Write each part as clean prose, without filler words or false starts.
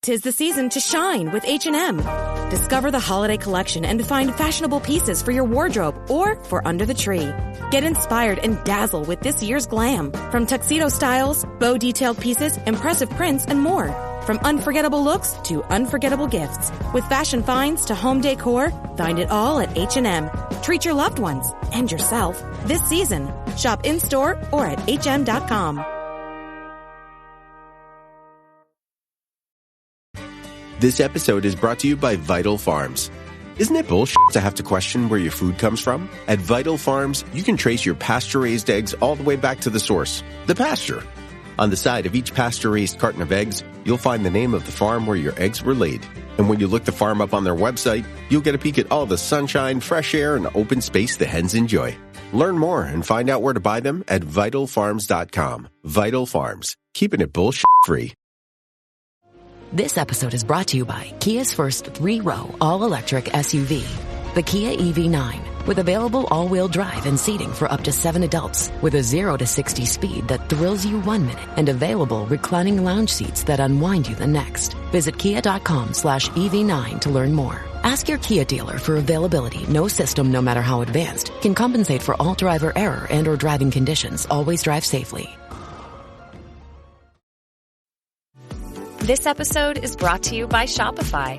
'Tis the season to shine with H&M. Discover the holiday collection and find fashionable pieces for your wardrobe or for under the tree. Get inspired and dazzle with this year's glam. From tuxedo styles, bow detailed pieces, impressive prints, and more. From unforgettable looks to unforgettable gifts. With fashion finds to home decor, find it all at H&M. Treat your loved ones and yourself this season. Shop in-store or at hm.com. This episode is brought to you by Vital Farms. Isn't it bullshit to have to question where your food comes from? At Vital Farms, you can trace your pasture-raised eggs all the way back to the source, the pasture. On the side of each pasture-raised carton of eggs, you'll find the name of the farm where your eggs were laid. And when you look the farm up on their website, you'll get a peek at all the sunshine, fresh air, and open space the hens enjoy. Learn more and find out where to buy them at vitalfarms.com. Vital Farms, keeping it bullshit-free. This episode is brought to you by Kia's first 3-row all-electric SUV, the Kia EV9, with available all-wheel drive and seating for up to 7 adults, with a 0 to 60 speed that thrills you 1 minute and available reclining lounge seats that unwind you the next. Visit kia.com/EV9 to learn more. Ask your Kia dealer for availability. No system, no matter how advanced, can compensate for all driver error and or driving conditions. Always drive safely. This episode is brought to you by Shopify.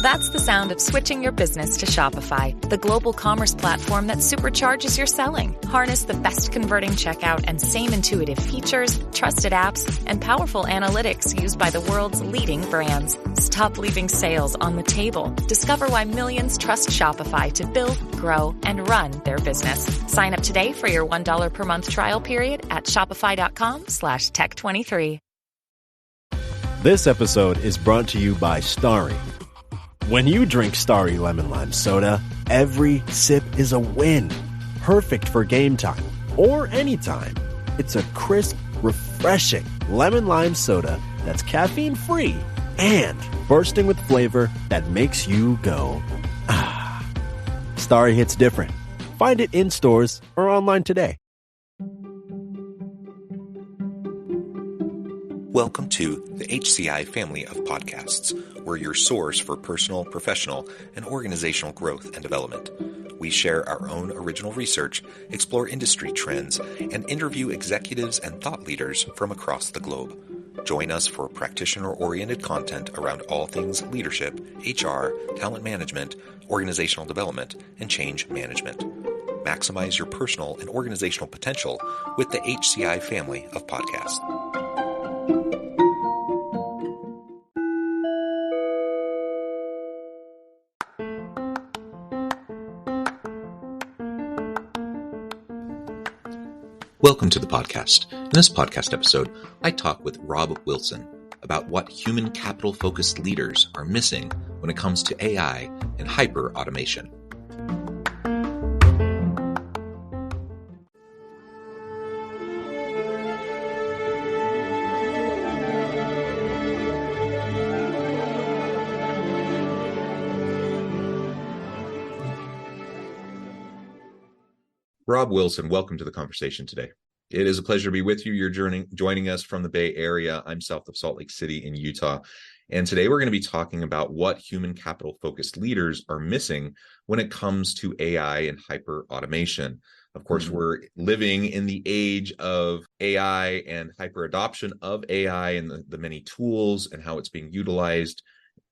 That's the sound of switching your business to Shopify, the global commerce platform that supercharges your selling. Harness the best converting checkout and same intuitive features, trusted apps, and powerful analytics used by the world's leading brands. Stop leaving sales on the table. Discover why millions trust Shopify to build, grow, and run their business. Sign up today for your $1 per month trial period at shopify.com/tech23. This episode is brought to you by Starry. When you drink Starry Lemon Lime Soda, every sip is a win. Perfect for game time or anytime. It's a crisp, refreshing lemon lime soda that's caffeine-free and bursting with flavor that makes you go, ah. Starry hits different. Find it in stores or online today. Welcome to the HCI family of podcasts. We're your source for personal, professional, and organizational growth and development. We share our own original research, explore industry trends, and interview executives and thought leaders from across the globe. Join us for practitioner-oriented content around all things leadership, HR, talent management, organizational development, and change management. Maximize your personal and organizational potential with the HCI family of podcasts. Welcome to the podcast. In this podcast episode, I talk with Robb Wilson about what human capital-focused leaders are missing when it comes to AI and hyperautomation. Robb Wilson, welcome to the conversation today. It is a pleasure to be with you. You're joining us from the Bay Area. I'm south of Salt Lake City in Utah. And today we're going to be talking about what human capital-focused leaders are missing when it comes to AI and hyper-automation. Of course, we're living in the age of AI and hyper-adoption of AI and the many tools and how it's being utilized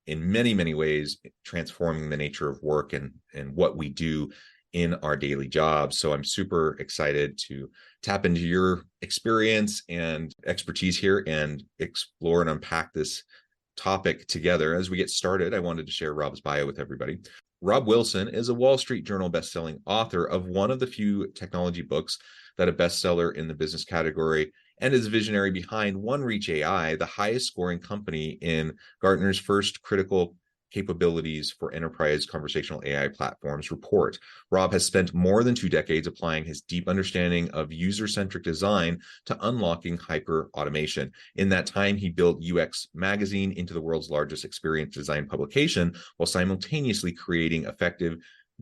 in many, many ways, transforming the nature of work and what we do in our daily jobs. So I'm super excited to tap into your experience and expertise here and explore and unpack this topic together. As we get started, I wanted to share Robb's bio with everybody. Robb Wilson is a Wall Street Journal bestselling author of one of the few technology books that a bestseller in the business category, and is visionary behind OneReach AI, the highest scoring company in Gartner's first critical capabilities for enterprise conversational AI platforms report. Robb has spent more than 2 decades applying his deep understanding of user-centric design to unlocking hyper-automation. In that time, he built UX Magazine into the world's largest experience design publication, while simultaneously creating effective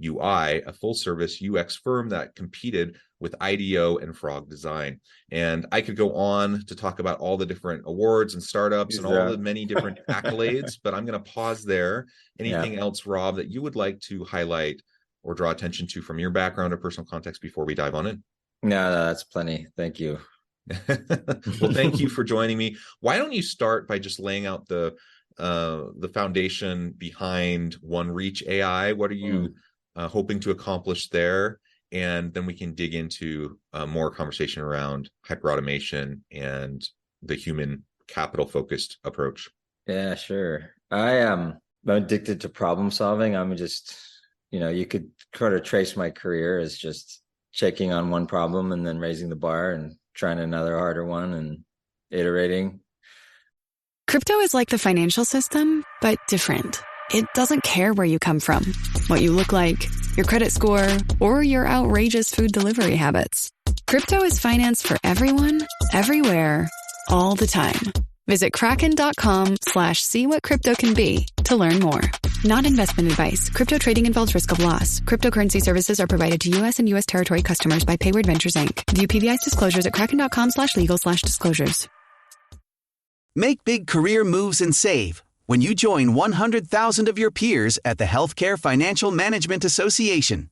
UI, a full-service UX firm that competed with IDEO and Frog Design. And I could go on to talk about all the different awards and startups and all the many different accolades, but I'm going to pause there. Anything else, Robb, that you would like to highlight or draw attention to from your background or personal context before we dive on in? No, that's plenty. Thank you. Well, thank you for joining me. Why don't you start by just laying out the foundation behind OneReach AI? What are you hoping to accomplish there? And then we can dig into more conversation around hyperautomation and the human capital focused approach. Yeah, sure. I'm addicted to problem solving. I'm just, you could sort of trace my career as just checking on one problem and then raising the bar and trying another harder one and iterating. Crypto is like the financial system, but different. It doesn't care where you come from, what you look like, your credit score, or your outrageous food delivery habits. Crypto is finance for everyone, everywhere, all the time. Visit kraken.com/see what crypto can be to learn more. Not investment advice. Crypto trading involves risk of loss. Cryptocurrency services are provided to U.S. and U.S. territory customers by Payward Ventures Inc. View PBI's disclosures at kraken.com/legal/disclosures. Make big career moves and save when you join 100,000 of your peers at the Healthcare Financial Management Association.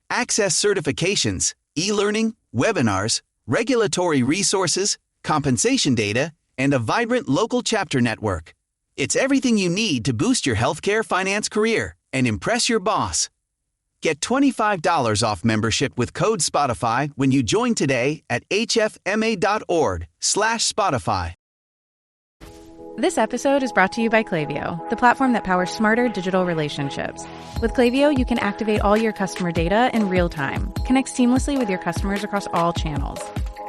Access certifications, e-learning, webinars, regulatory resources, compensation data, and a vibrant local chapter network. It's everything you need to boost your healthcare finance career and impress your boss. Get $25 off membership with code Spotify when you join today at hfma.org/Spotify. This episode is brought to you by Klaviyo, the platform that powers smarter digital relationships. With Klaviyo, you can activate all your customer data in real time, connect seamlessly with your customers across all channels,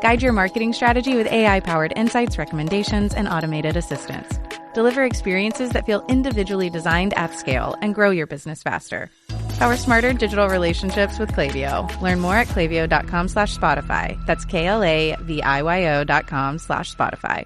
guide your marketing strategy with AI-powered insights, recommendations, and automated assistance. Deliver experiences that feel individually designed at scale and grow your business faster. Power smarter digital relationships with Klaviyo. Learn more at klaviyo.com/Spotify. That's KLAVIYO.com/Spotify.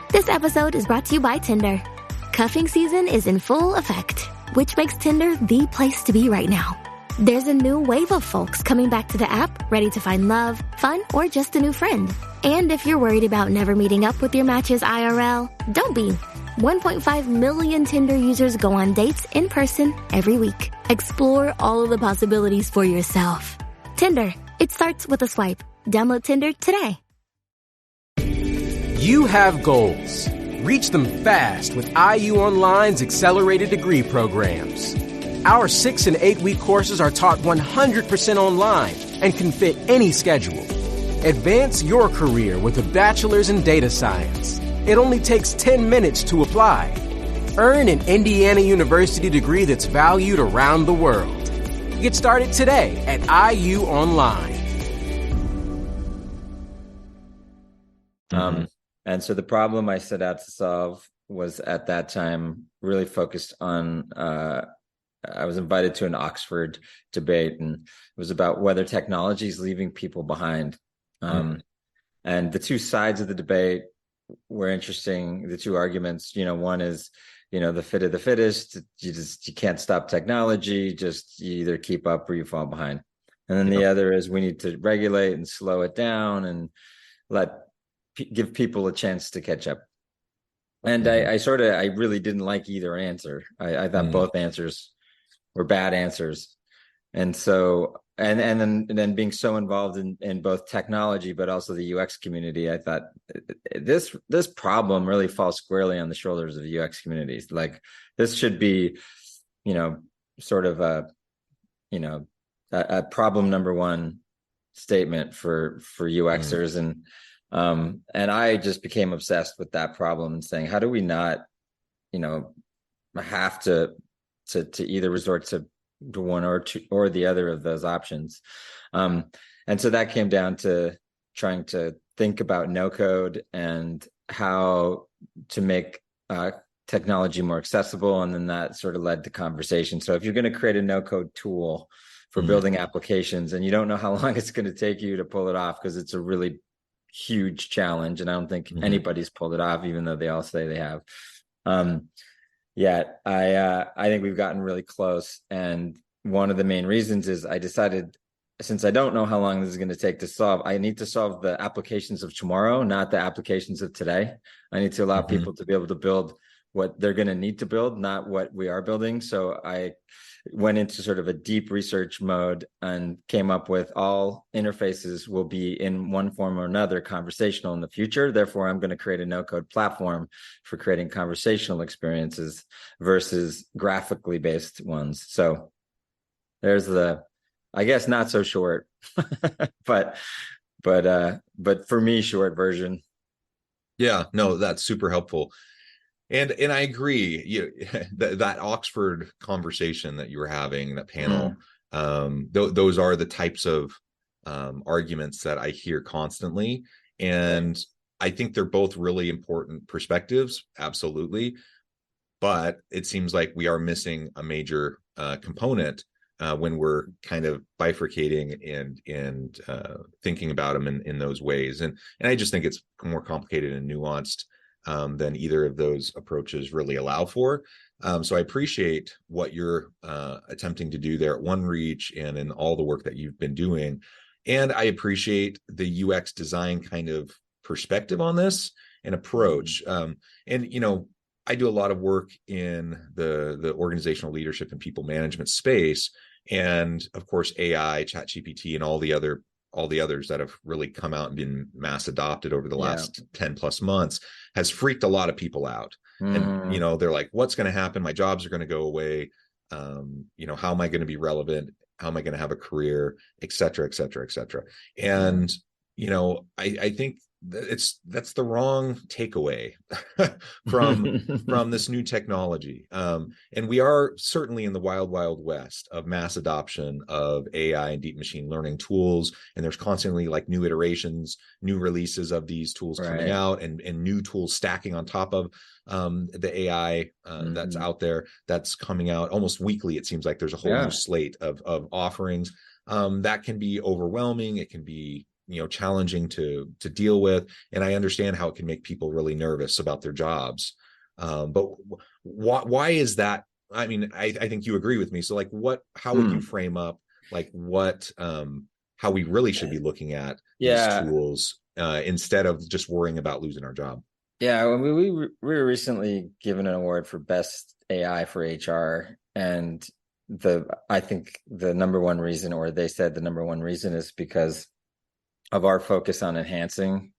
This episode is brought to you by Tinder. Cuffing season is in full effect, which makes Tinder the place to be right now. There's a new wave of folks coming back to the app, ready to find love, fun, or just a new friend. And if you're worried about never meeting up with your matches IRL, don't be. 1.5 million Tinder users go on dates in person every week. Explore all of the possibilities for yourself. Tinder. It starts with a swipe. Download Tinder today. You have goals. Reach them fast with IU Online's accelerated degree programs. Our 6- and 8-week courses are taught 100% online and can fit any schedule. Advance your career with a bachelor's in data science. It only takes 10 minutes to apply. Earn an Indiana University degree that's valued around the world. Get started today at IU Online. And so the problem I set out to solve was at that time really focused on, I was invited to an Oxford debate, and it was about whether technology is leaving people behind. And the two sides of the debate were interesting. The two arguments, one is, the fit of the fittest. You can't stop technology. Just you either keep up or you fall behind. And then the other is we need to regulate and slow it down and give people a chance to catch up. And I really didn't like either answer. I thought both answers were bad answers. And so, and then being so involved in both technology, but also the UX community, I thought this problem really falls squarely on the shoulders of the UX communities. Like this should be, sort of a problem number one statement for UXers. And I just became obsessed with that problem and saying, how do we not, have to either resort to one or two or the other of those options. And so that came down to trying to think about no code and how to make technology more accessible. And then that sort of led to conversation. So if you're going to create a no code tool for building applications and you don't know how long it's going to take you to pull it off, because it's a really huge challenge, and I don't think anybody's pulled it off, even though they all say they have. Yet I think we've gotten really close, and one of the main reasons is I decided since I don't know how long this is going to take to solve, I need to solve the applications of tomorrow, not the applications of today. I need to allow people to be able to build what they're going to need to build, not what we are building. So I went into sort of a deep research mode and came up with all interfaces will be in one form or another conversational in the future. Therefore, I'm going to create a no-code platform for creating conversational experiences versus graphically based ones. So there's the, I guess, not so short, but for me, short version. Yeah, no, that's super helpful. And I agree. That Oxford conversation that you were having, that panel, those are the types of arguments that I hear constantly. And I think they're both really important perspectives, absolutely. But it seems like we are missing a major component when we're kind of bifurcating and thinking about them in those ways. And I just think it's more complicated and nuanced than either of those approaches really allow for. So I appreciate what you're attempting to do there at OneReach and in all the work that you've been doing. And I appreciate the UX design kind of perspective on this and approach. And, I do a lot of work in the organizational leadership and people management space. And of course, AI, ChatGPT, and all the others that have really come out and been mass adopted over the last 10 plus months has freaked a lot of people out. And, they're like, what's going to happen? My jobs are going to go away. How am I going to be relevant? How am I going to have a career, et cetera, et cetera, et cetera. And, I think that's the wrong takeaway from this new technology. And we are certainly in the wild, wild west of mass adoption of AI and deep machine learning tools. And there's constantly like new iterations, new releases of these tools coming out, and new tools stacking on top of the AI that's out there, that's coming out almost weekly. It seems like there's a whole new slate of offerings that can be overwhelming. It can be challenging to deal with. And I understand how it can make people really nervous about their jobs. But why is that? I mean, I think you agree with me. So like how would you frame up like how we really should be looking at these tools instead of just worrying about losing our job? Yeah, we were recently given an award for best AI for HR. And I think the number one reason, or they said the number one reason, is because of our focus on enhancing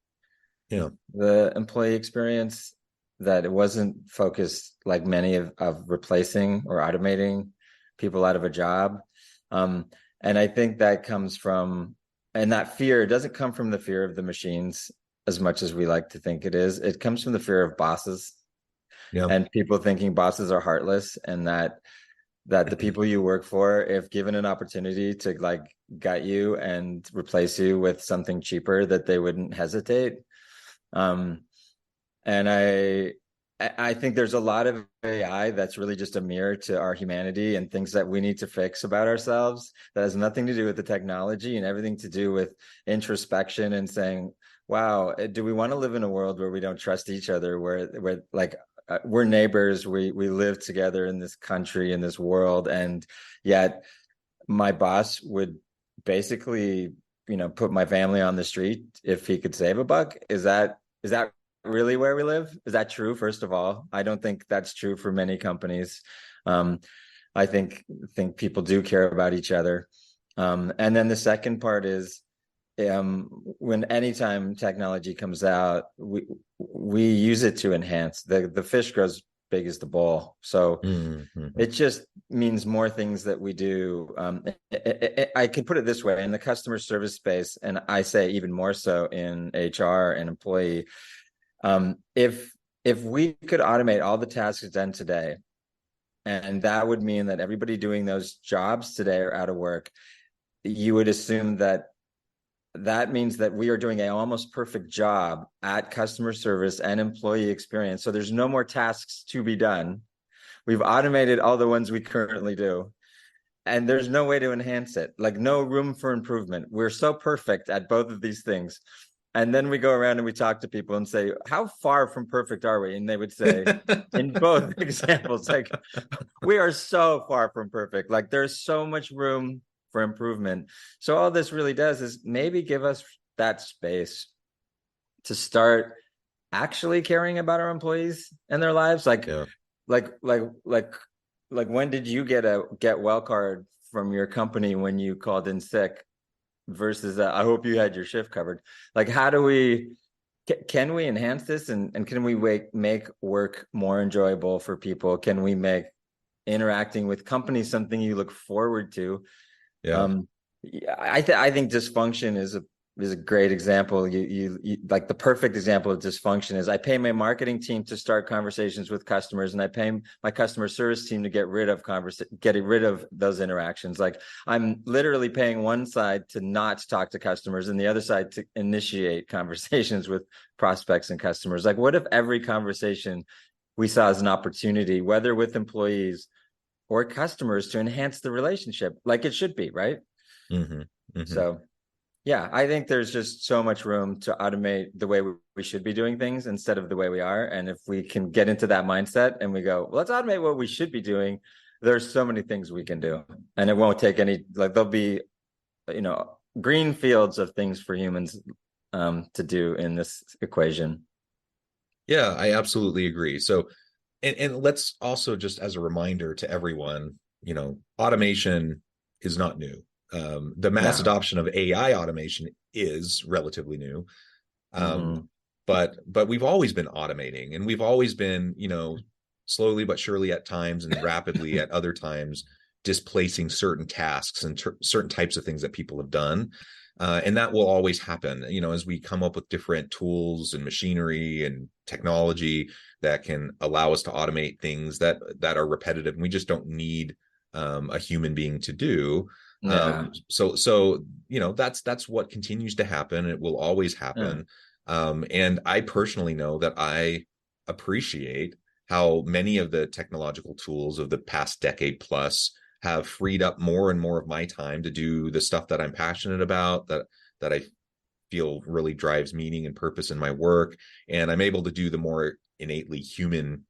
the employee experience, that it wasn't focused like many of replacing or automating people out of a job. And I think that comes from, and that fear doesn't come from the fear of the machines as much as we like to think it is. It comes from the fear of bosses and people thinking bosses are heartless, and that the people you work for, if given an opportunity to like gut you and replace you with something cheaper, that they wouldn't hesitate. And I think there's a lot of AI that's really just a mirror to our humanity and things that we need to fix about ourselves, that has nothing to do with the technology and everything to do with introspection and saying, wow, do we want to live in a world where we don't trust each other, where like we're neighbors, we live together in this country, in this world, and yet my boss would basically, put my family on the street if he could save a buck? Is that really where we live? Is that true? First of all, I don't think that's true for many companies. I think people do care about each other. And then the second part is, anytime technology comes out, we use it to enhance. The fish grows big as the bowl. So it just means more things that we do. I could put it this way: in the customer service space, and I say even more so in HR and employee, if we could automate all the tasks done today, and that would mean that everybody doing those jobs today are out of work, you would assume that means that we are doing an almost perfect job at customer service and employee experience. So there's no more tasks to be done. We've automated all the ones we currently do, and there's no way to enhance it, like no room for improvement. We're so perfect at both of these things. And then we go around and we talk to people and say, how far from perfect are we? And they would say, in both examples, like, we are so far from perfect. Like, there's so much room for improvement. So all this really does is maybe give us that space to start actually caring about our employees and their lives. Like when did you get a get well card from your company when you called in sick versus I hope you had your shift covered? Like, how do we can we enhance this, and can we make work more enjoyable for people? Can we make interacting with companies something you look forward to? I think dysfunction is a great example. You like the perfect example of dysfunction is I pay my marketing team to start conversations with customers, and I pay my customer service team to get rid of those interactions. Like, I'm literally paying one side to not talk to customers and the other side to initiate conversations with prospects and customers. Like, what if every conversation we saw as an opportunity, whether with employees or customers, to enhance the relationship like it should be, right? So yeah, I think there's just so much room to automate the way we should be doing things instead of the way we are. And if we can get into that mindset and we go, well, let's automate what we should be doing, there's so many things we can do. And it won't take any, like, there'll be, green fields of things for humans to do in this equation. Yeah, I absolutely agree. So, and let's also, just as a reminder to everyone, automation is not new. The mass adoption of AI automation is relatively new. But we've always been automating, and we've always been, slowly but surely at times and rapidly at other times displacing certain tasks and certain types of things that people have done. And that will always happen, as we come up with different tools and machinery and technology that can allow us to automate things that are repetitive and we just don't need a human being to do. So that's what continues to happen. It will always happen. And I personally know that I appreciate how many of the technological tools of the past decade plus have freed up more and more of my time to do the stuff that I'm passionate about, that I feel really drives meaning and purpose in my work. And I'm able to do the more innately human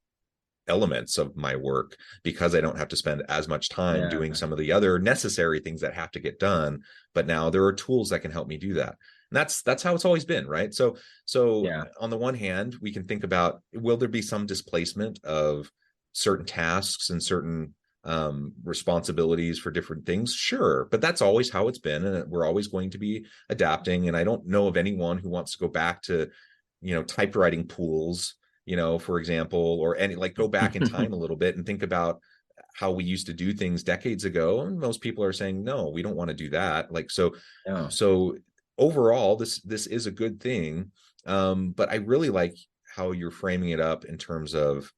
elements of my work because I don't have to spend as much time doing some of the other necessary things that have to get done. But now there are tools that can help me do that. And that's how it's always been, right? So on the one hand, we can think about, will there be some displacement of certain tasks and certain responsibilities for different things? Sure, but that's always how it's been, and we're always going to be adapting. And I don't know of anyone who wants to go back to typewriting pools, for example, or go back in time a little bit and think about how we used to do things decades ago. And most people are saying, no, we don't want to do that. So overall, this is a good thing. But I really like how you're framing it up in terms of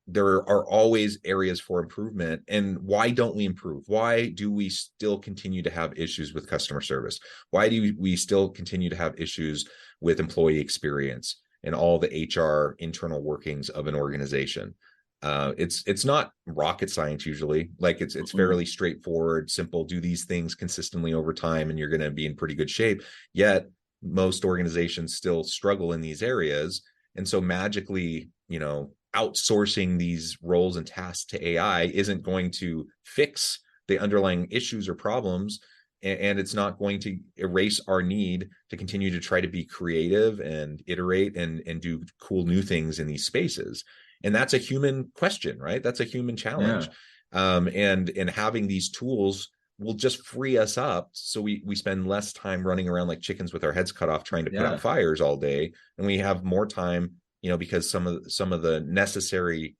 there are always areas for improvement. And why don't we improve? Why do we still continue to have issues with customer service? Why do we still continue to have issues with employee experience and all the HR internal workings of an organization? It's not rocket science usually. It's fairly straightforward, simple. Do these things consistently over time and you're going to be in pretty good shape. Yet most organizations still struggle in these areas. And so magically, outsourcing these roles and tasks to AI isn't going to fix the underlying issues or problems. And it's not going to erase our need to continue to try to be creative and iterate and do cool new things in these spaces. And that's a human question, right? That's a human challenge. And having these tools will just free us up. So we spend less time running around like chickens with our heads cut off, trying to put out fires all day. And we have more time, because some of the necessary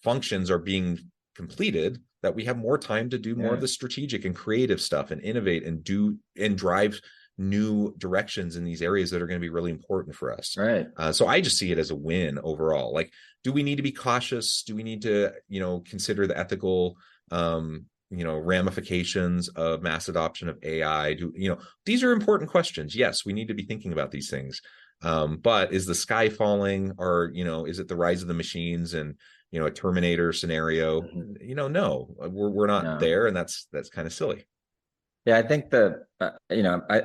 functions are being completed, that we have more time to do more of the strategic and creative stuff and innovate and do and drive new directions in these areas that are going to be really important for us. Right. So I just see it as a win overall. Do we need to be cautious? Do we need to, consider the ethical, ramifications of mass adoption of AI? These are important questions. Yes, we need to be thinking about these things. But is the sky falling, or, is it the rise of the machines and, a Terminator scenario? No, we're not there. And that's kind of silly. Yeah, I think I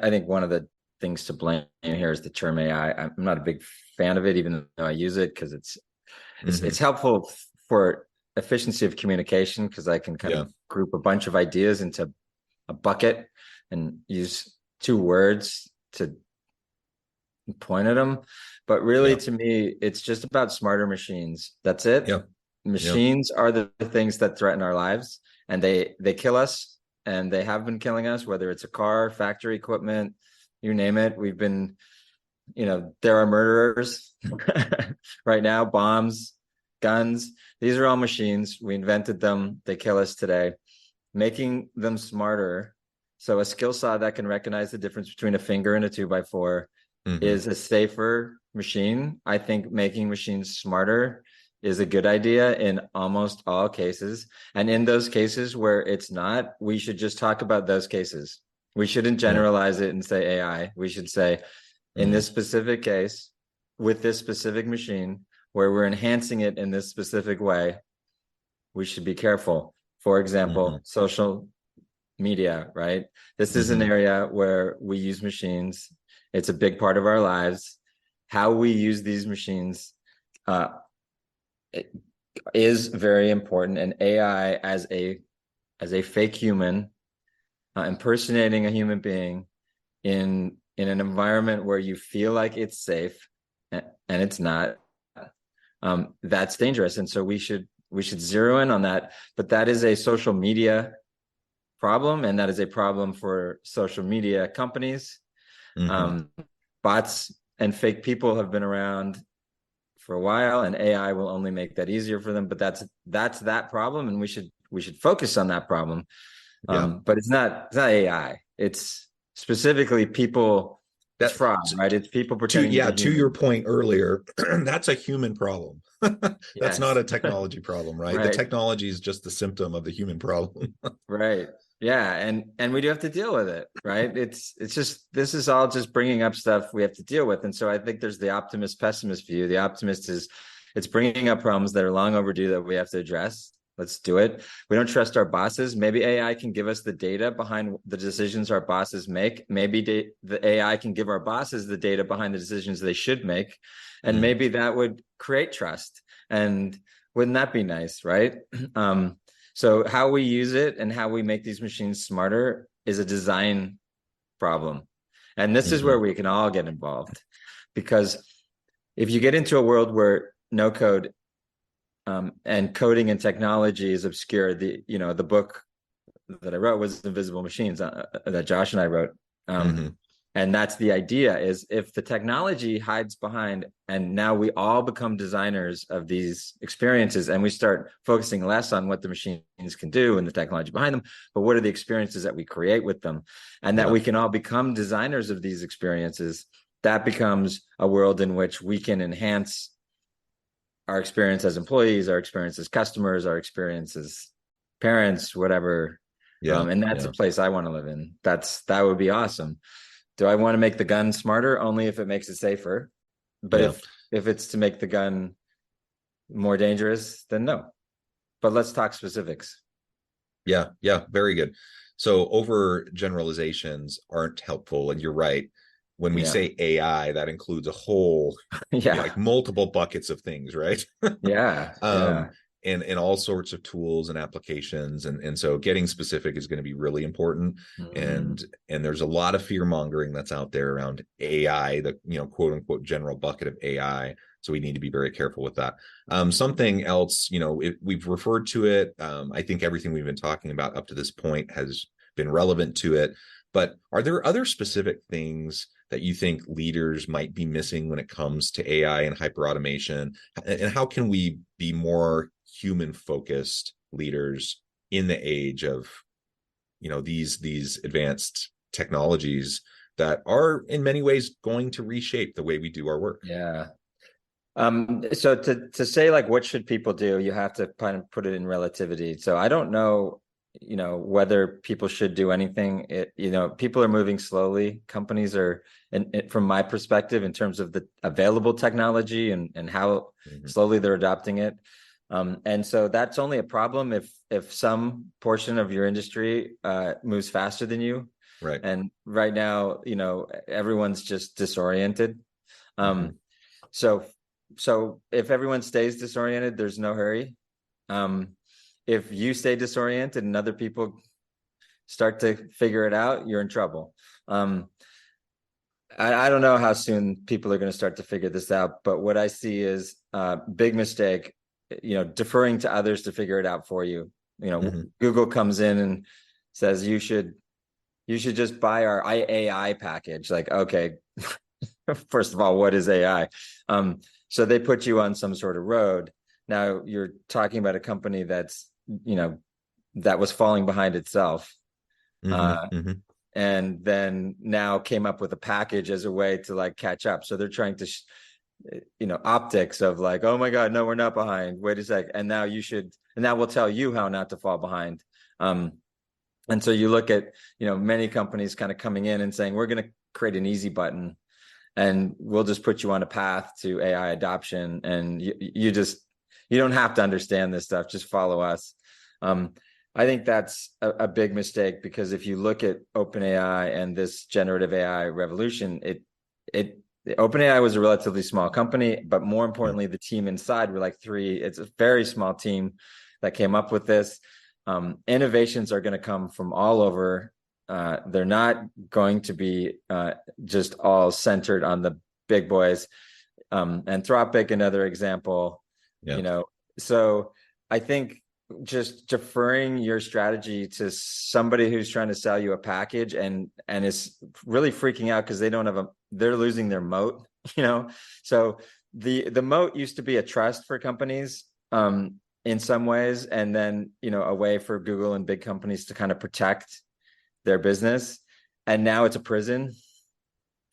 think one of the things to blame here is the term AI. I'm not a big fan of it, even though I use it because it's helpful for efficiency of communication, because I can kind of group a bunch of ideas into a bucket and use two words to point at them. But really, to me, it's just about smarter machines. That's it. Yeah. Machines are the things that threaten our lives, and they kill us, and they have been killing us, whether it's a car, factory equipment, you name it. We've been, there are murderers right now, bombs, guns. These are all machines. We invented them. They kill us today. Making them smarter. So a skill saw that can recognize the difference between a finger and a 2x4 is a safer machine. I think making machines smarter is a good idea in almost all cases. And in those cases where it's not, we should just talk about those cases. We shouldn't generalize it and say AI. We should say, in this specific case, with this specific machine, where we're enhancing it in this specific way, we should be careful. For example, social media, right? This is an area where we use machines. It's a big part of our lives. How we use these machines is very important. And AI as a fake human, impersonating a human being in an environment where you feel like it's safe and it's not, that's dangerous. And so we should zero in on that. But that is a social media problem, and that is a problem for social media companies. Bots and fake people have been around for a while, and AI will only make that easier for them. But that's that problem, and we should focus on that problem. But it's not AI. It's specifically people. That's fraud, right? It's people pretending. To your point earlier, that's a human problem. That's not a technology problem, right? The technology is just the symptom of the human problem. Right. Yeah, and we do have to deal with it, right? It's just, this is all just bringing up stuff we have to deal with. And so I think there's the optimist pessimist view. The optimist is it's bringing up problems that are long overdue that we have to address. Let's do it. We don't trust our bosses. Maybe AI can give us the data behind the decisions our bosses make. Maybe the AI can give our bosses the data behind the decisions they should make. And maybe that would create trust. And wouldn't that be nice, right? So how we use it and how we make these machines smarter is a design problem. And this is where we can all get involved. Because if you get into a world where no code and coding and technology is obscure, the book that I wrote was Invisible Machines that Josh and I wrote. And that's the idea, is if the technology hides behind, and now we all become designers of these experiences, and we start focusing less on what the machines can do and the technology behind them, but what are the experiences that we create with them, and that we can all become designers of these experiences, that becomes a world in which we can enhance our experience as employees, our experience as customers, our experience as parents, whatever. And that's a place I want to live in. That would be awesome. Do I want to make the gun smarter? Only if it makes it safer. But if it's to make the gun more dangerous, then no. But let's talk specifics. Yeah, very good. So over generalizations aren't helpful. And you're right. When we say AI, that includes a whole, like multiple buckets of things, right? And all sorts of tools and applications. And so getting specific is going to be really important. And there's a lot of fear mongering that's out there around AI, the quote unquote general bucket of AI. So we need to be very careful with that. Something else, we've referred to it. I think everything we've been talking about up to this point has been relevant to it. But are there other specific things that you think leaders might be missing when it comes to AI and hyperautomation? And how can we be more human-focused leaders in the age of, these advanced technologies that are in many ways going to reshape the way we do our work? So to say, like, what should people do, you have to kind of put it in relativity. So I don't know, whether people should do anything. People are moving slowly. Companies are, from my perspective, in terms of the available technology and how slowly they're adopting it. And so that's only a problem if some portion of your industry moves faster than you. Right. And right now, everyone's just disoriented. So if everyone stays disoriented, there's no hurry. If you stay disoriented and other people start to figure it out, you're in trouble. I don't know how soon people are going to start to figure this out, but what I see is big mistake, deferring to others to figure it out for you. Google comes in and says, you should just buy our AI package. Like, okay, first of all, what is AI? So they put you on some sort of road. Now you're talking about a company that's, that was falling behind itself. And then now came up with a package as a way to like catch up. So they're trying to, optics of like, oh my God, no, we're not behind. Wait a sec. And now and now we'll tell you how not to fall behind. And so you look at, many companies kind of coming in and saying, we're going to create an easy button and we'll just put you on a path to AI adoption. And you don't have to understand this stuff. Just follow us. I think that's a big mistake, because if you look at OpenAI and this generative AI revolution, OpenAI was a relatively small company, but more importantly, the team inside were like 3. It's a very small team that came up with this. Innovations are going to come from all over. They're not going to be just all centered on the big boys. Anthropic, another example. So I think just deferring your strategy to somebody who's trying to sell you a package and is really freaking out because they're losing their moat, So the moat used to be a trust for companies in some ways, and then, a way for Google and big companies to kind of protect their business. And now it's a prison.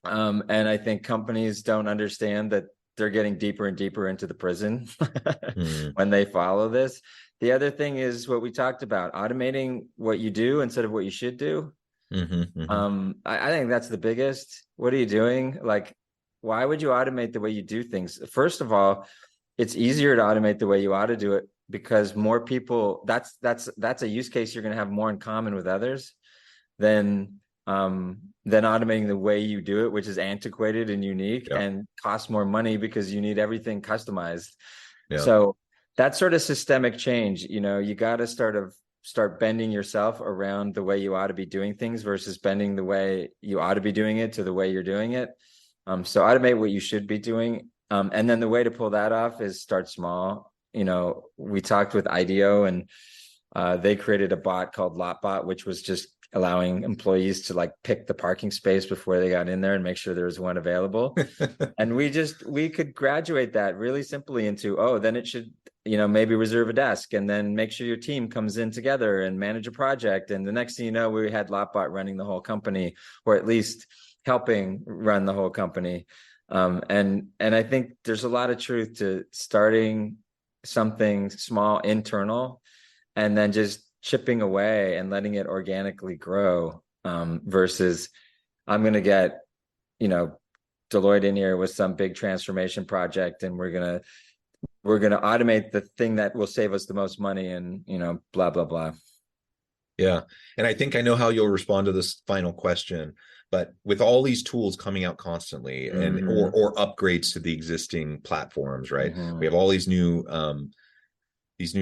And I think companies don't understand that they're getting deeper and deeper into the prison when they follow this. The other thing is what we talked about, automating what you do instead of what you should do. I think that's the biggest. What are you doing? Like, why would you automate the way you do things? First of all, it's easier to automate the way you ought to do it because more people, that's a use case you're going to have more in common with others than automating the way you do it, which is antiquated and unique and costs more money because you need everything customized. So that sort of systemic change, you got to start bending yourself around the way you ought to be doing things versus bending the way you ought to be doing it to the way you're doing it. So automate what you should be doing. And then the way to pull that off is start small. We talked with IDEO and they created a bot called LotBot, which was just allowing employees to like pick the parking space before they got in there and make sure there was one available. And we could graduate that really simply into, then it should, maybe reserve a desk and then make sure your team comes in together and manage a project. And the next thing you know, we had LotBot running the whole company, or at least helping run the whole company. And I think there's a lot of truth to starting something small, internal, and then just chipping away and letting it organically grow, versus I'm going to get, Deloitte in here with some big transformation project and we're going to automate the thing that will save us the most money and, blah, blah, blah. Yeah. And I think I know how you'll respond to this final question, but with all these tools coming out constantly and or upgrades to the existing platforms, right? We have all these new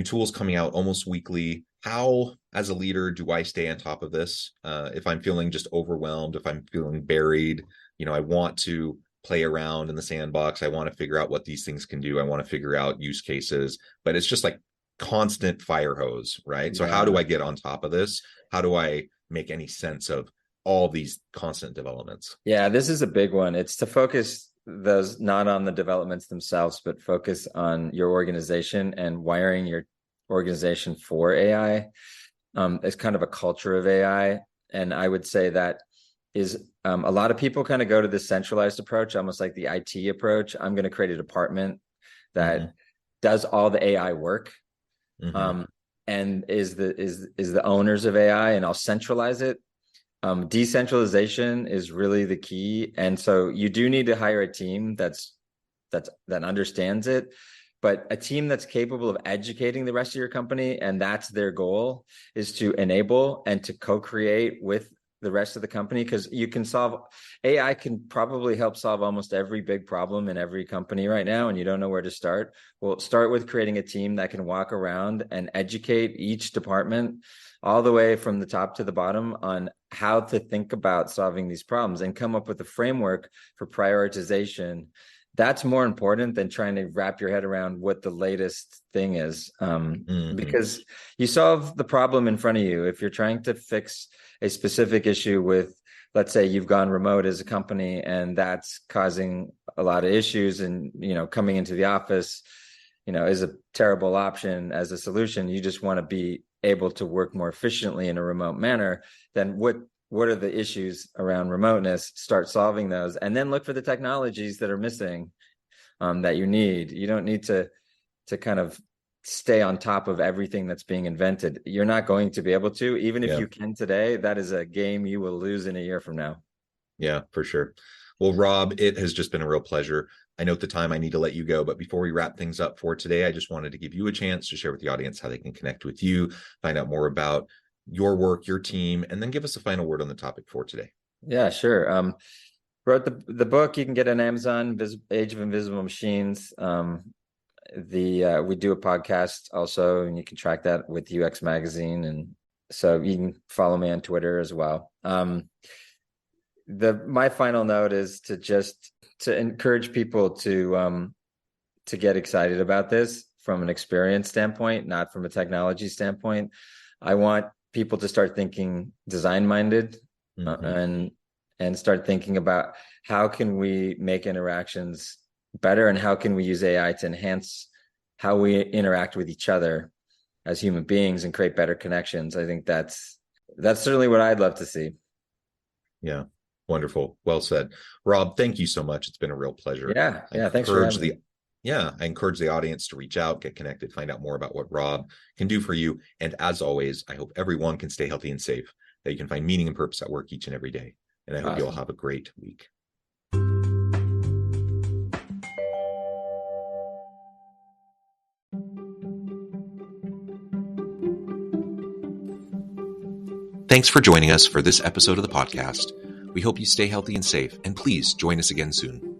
tools coming out almost weekly. How, as a leader, do I stay on top of this? If I'm feeling just overwhelmed, if I'm feeling buried, I want to play around in the sandbox. I want to figure out what these things can do. I want to figure out use cases, but it's just like constant fire hose, right? So how do I get on top of this? How do I make any sense of all these constant developments? Yeah, this is a big one. It's to focus those not on the developments themselves, but focus on your organization and wiring your organization for AI. It's kind of a culture of AI. And I would say that is a lot of people kind of go to this centralized approach, almost like the IT approach. I'm going to create a department that does all the AI work, and is the owners of AI, and I'll centralize it. Decentralization is really the key, and so you do need to hire a team that understands it, but a team that's capable of educating the rest of your company, and that's their goal, is to enable and to co-create with the rest of the company, because AI can probably help solve almost every big problem in every company right now, and you don't know where to start. Well, start with creating a team that can walk around and educate each department all the way from the top to the bottom on how to think about solving these problems and come up with a framework for prioritization. That's more important than trying to wrap your head around what the latest thing is, because you solve the problem in front of you. If you're trying to fix a specific issue with, let's say you've gone remote as a company and that's causing a lot of issues, and coming into the office is a terrible option as a solution. You just want to be able to work more efficiently in a remote manner. Then what are the issues around remoteness? Start solving those, and then look for the technologies that are missing, that you need. You don't need to kind of stay on top of everything that's being invented. You're not going to be able to, even if you can today. That is a game you will lose in a year from now. Yeah, for sure. Well, Robb, it has just been a real pleasure. I note the time, I need to let you go, but before we wrap things up for today, I just wanted to give you a chance to share with the audience how they can connect with you, find out more about your work, your team, and then give us a final word on the topic for today. Yeah, sure. Wrote the book. You can get on Amazon, Age of Invisible Machines. We do a podcast also, and you can track that with UX Magazine, and so you can follow me on Twitter as well. My final note is to encourage people to get excited about this from an experience standpoint, not from a technology standpoint. I want people to start thinking design-minded, and start thinking about how can we make interactions better, and how can we use AI to enhance how we interact with each other as human beings and create better connections. I think that's certainly what I'd love to see. Yeah. Wonderful. Well said. Robb, thank you so much. It's been a real pleasure. Yeah. Thanks for having me. I encourage the audience to reach out, get connected, find out more about what Robb can do for you. And as always, I hope everyone can stay healthy and safe, that you can find meaning and purpose at work each and every day. And I hope you all have a great week. Thanks for joining us for this episode of the podcast. We hope you stay healthy and safe, and please join us again soon.